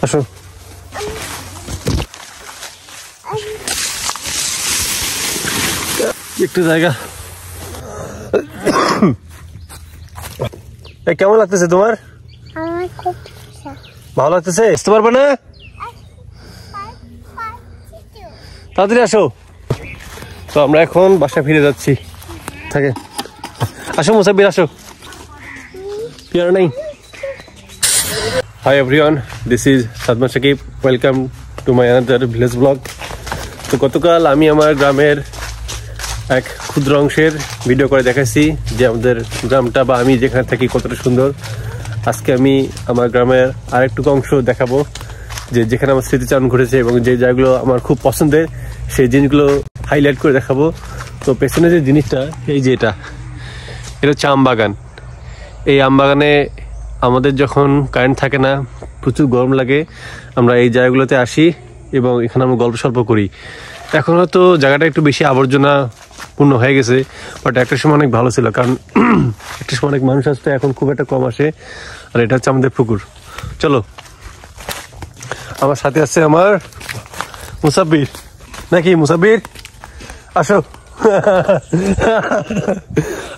আসো একটু জায়গা। কেমন লাগতেছে তোমার? ভালো লাগতেছে? আসতে পারবে না? তাড়াতাড়ি আসো। তো আমরা এখন বাসায় ফিরে যাচ্ছি। থাকে আসো মুসাব্বির, আসো। পিয়ানো নাই। Hi everyone, this is Sadman Shakib. Welcome to my another village blog. তো গতকাল আমি আমার গ্রামের এক ক্ষুদ্র অংশের ভিডিও করে দেখাচ্ছি যে আমাদের গ্রামটা বা আমি যেখানে থাকি কতটা সুন্দর। আজকে আমি আমার গ্রামের আরেকটু অংশ দেখাবো, যে যেখানে আমার স্মৃতিচারণ ঘটেছে এবং যে জায়গাগুলো আমার খুব পছন্দের সেই জিনিসগুলো হাইলাইট করে দেখাবো। তো পেছনে যে জিনিসটা, এই যে এটা হচ্ছে আম বাগান। এই আম বাগানে আমাদের যখন কারেন্ট থাকে না, প্রচুর গরম লাগে, আমরা এই জায়গাগুলোতে আসি এবং এখানে আমরা গল্প সল্প করি। এখন হয়তো জায়গাটা একটু বেশি আবর্জনা পূর্ণ হয়ে গেছে, বাট একটা সময় অনেক ভালো ছিল, কারণ একটা সময় অনেক মানুষ আসতো, এখন খুব একটা কম আসে। আর এটা হচ্ছে আমাদের পুকুর। চলো, আমার সাথে আছে আমার মুসাব্বির। নাকি মুসাব্বির, আসো।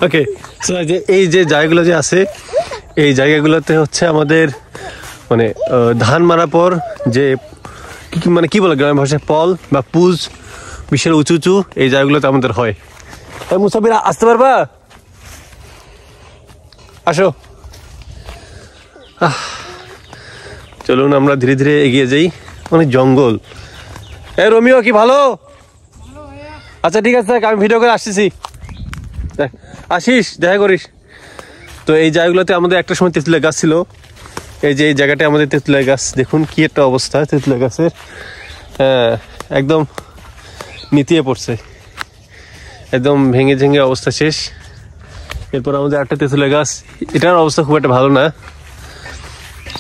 ওকে, এই যে জায়গাগুলো যে আছে, এই জায়গাগুলোতে হচ্ছে আমাদের মানে ধান মারার পর যে মানে কি বলে গ্রামের ভাষায় পল বা পুজ, বিশাল উঁচু উঁচু এই জায়গাগুলোতে আমাদের হয়। মুসাফির আসতে পারবা? আসো। চলুন আমরা ধীরে ধীরে এগিয়ে যাই। অনেক জঙ্গল। রোমিও কি ভালো? আচ্ছা ঠিক আছে, আমি ভিডিও করে আসতেছি, আসিস, দেখা করিস। তো এই জায়গাগুলোতে আমাদের একটা সময় তেঁতুলের গাছ ছিল। এই যে এই জায়গাটা আমাদের তেঁতুলের গাছ, দেখুন কি একটা অবস্থা তেঁতুলের গাছের। হ্যাঁ, একদম নিতিয়ে পড়ছে, একদম ভেঙে ভেঙে অবস্থা শেষ। এরপর আমাদের একটা তেঁতুলের গাছ, এটার অবস্থা খুব একটা ভালো না।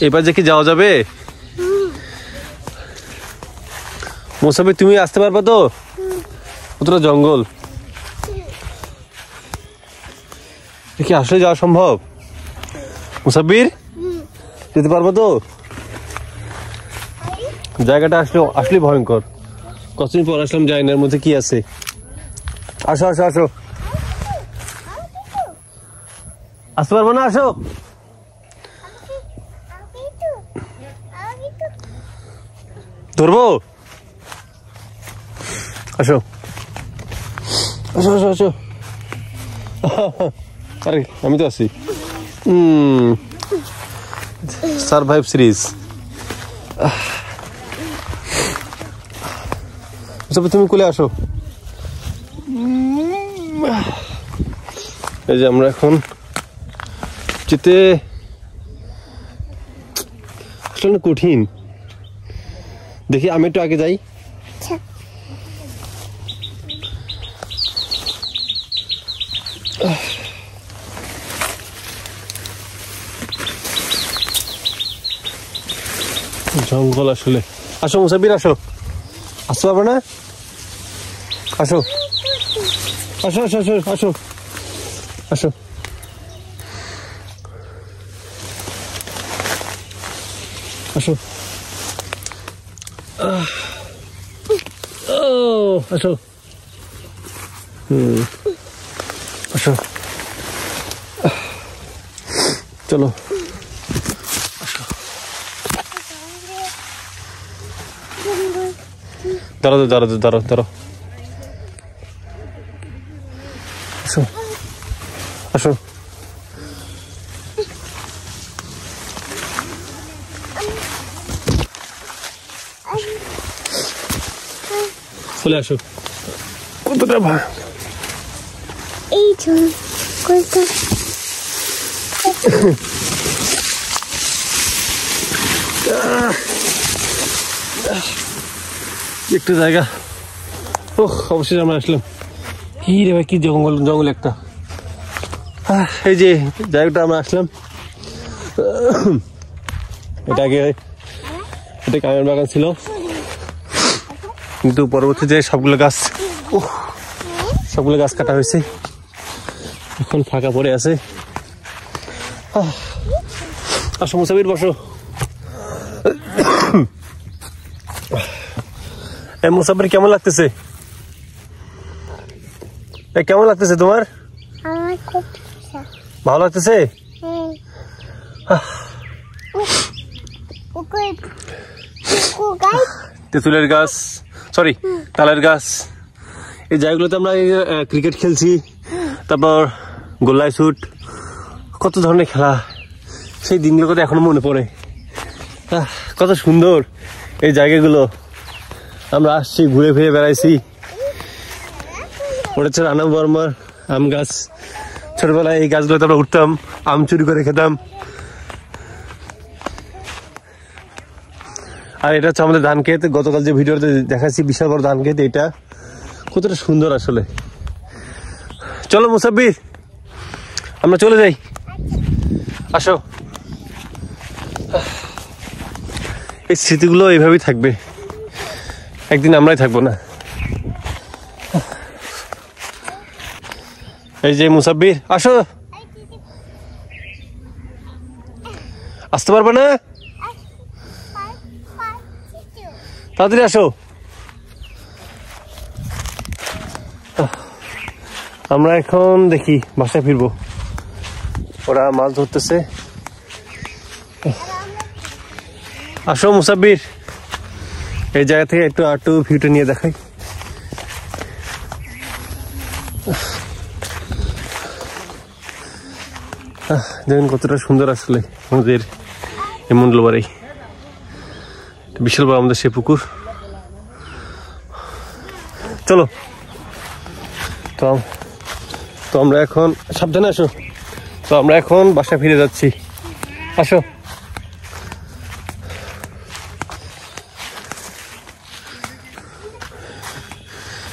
এবার যে কি যাওয়া যাবে? মোসাফির তুমি আসতে পারবা তো? কতটা জঙ্গল, কি আসলে যাওয়া সম্ভব? মুসাফির যেতে পারবো তো? জায়গাটা আসলে ভয়ঙ্কর। কতদিন পর আসলাম, জানি না এর মধ্যে কি আছে। আসো আসো আসো, আসতে পারবো না? আসো। ধরবো? আসো আসো আসো আসো। আরে আমি তো আছি। Survive series. তুমি কোলে আসো। এই যে আমরা এখন যেতে আসলে কঠিন। দেখি আমি একটু আগে যাই। জঙ্গল আসলে। আসো মুসাফির, আসো। আসতে পারবে না? আসো আসো আসো আসো আসো আসো। আসো আসো। আসো, চলো। দাঁড়ো দাঁড়ো দাঁড়ো দাঁড়ো। আসো আসো। চলে আসো। কতটা এই তো কয়টা একটু জায়গা। অবশ্যই আমরা আসলাম। কি রে ভাই, কি জঙ্গল জঙ্গল একটা। এই যে জায়গাটা আমরা আসলাম, এটা কামের বাগান ছিল, কিন্তু পরবর্তীতে সবগুলো গাছ কাটা হয়েছে, এখন ফাঁকা পড়ে আছে। আসো মুসাফির বসো। মুসাফির কেমন লাগতেছে? কেমন লাগতেছে তোমার? ভালো লাগতেছে? তেঁতুলের গাছ, সরি তালের গাছ, এই জায়গাগুলোতে আমরা ক্রিকেট খেলছি, তারপর গোল্লাই শুট, কত ধরনের খেলা, সেই দিনগুলো কথা এখনো মনে পড়ে। কত সুন্দর এই জায়গাগুলো, আমরা আসছি ঘুরে ফিরে বেড়াইছি। ওটা হচ্ছে রানা বর্মার আম গাছ, ছোটবেলায় এই গাছগুলোতে আমরা উঠতাম, আম চুরি করে খেতাম। আর এটা হচ্ছে আমাদের ধান ক্ষেত, গতকাল যে ভিডিওতে দেখাচ্ছি বিশাল বড় ধান ক্ষেত, এটা কতটা সুন্দর আসলে। চলো মুসাফির আমরা চলে যাই, আসো। এই স্মৃতিগুলো এইভাবেই থাকবে, একদিন আমরাই থাকবো না। এই যে মুসাফির আসো, আসতে পারবে না? তাড়াতাড়ি আসো। আমরা এখন দেখি বাসায় ফিরবো, ওরা মাছ ধরতেছে। আসো মুসাফির, এই জায়গা থেকে একটু ভিউটা নিয়ে দেখাই। দেখুন কতটা সুন্দর আসলে আমাদের এই মন্ডলবাড়ি, বিশাল বড় আমাদের সে পুকুর। চলো তো আমরা এখন, সাবধানে আসো, তো আমরা এখন বাসায় ফিরে যাচ্ছি, আসো।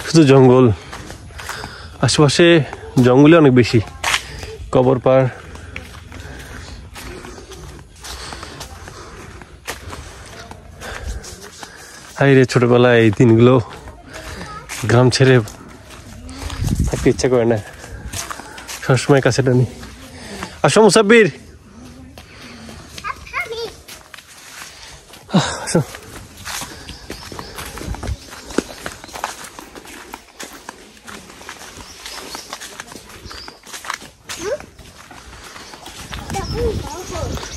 শুধু জঙ্গল, আশেপাশে জঙ্গলে অনেক বেশি, কবর পাড়। হাই রে, ছোটবেলায় এই দিনগুলো গ্রাম ছেড়ে থাকতে ইচ্ছা করে না, সবসময় কাছে টানি। আসো মুসাফির, আসো।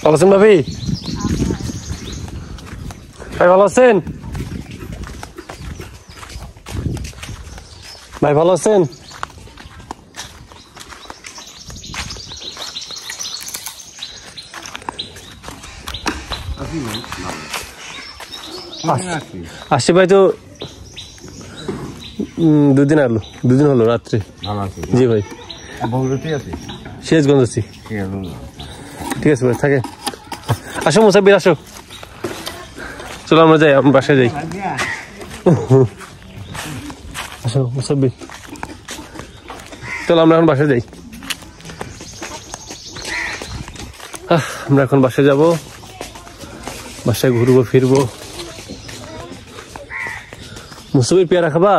ভালো আছেন ভাবি? ভাই ভালো আছেন? ভাই ভালো আছেন? আসছে ভাই তো দুদিন হলো রাত্রে। জি ভাই, সিরাজগঞ্জ আছি। ঠিক আছে ভাই, থাকে। আসো মুসাফির আসো, চলো আমরা যাই, আমরা বাসায় যাই। আসো মুসাফির, চলো আমরা এখন বাসায় যাই। আমরা এখন বাসায় যাব, বাসায় ঘুরবো ফিরবো। মুসাফির পেয়ারা খাবা?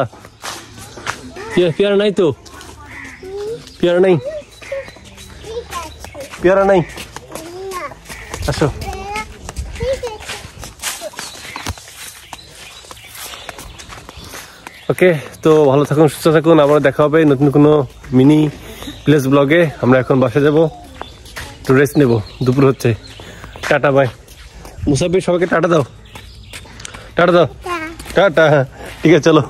পেয়ারা নাই তো, পেয়ারা নাই, পেয়ারা নাই, আসো। ওকে, তো ভালো থাকুন, সুস্থ থাকুন, আবার দেখা হবে নতুন কোনো মিনি ভিলেজ ব্লগে। আমরা এখন বাসা যাব, একটু রেস্ট নেব, দুপুর হচ্ছে। Tata bye. মুসাফির সবাইকে টাটা দাও, টাটা দাও, টাটা। ঠিক আছে চলো।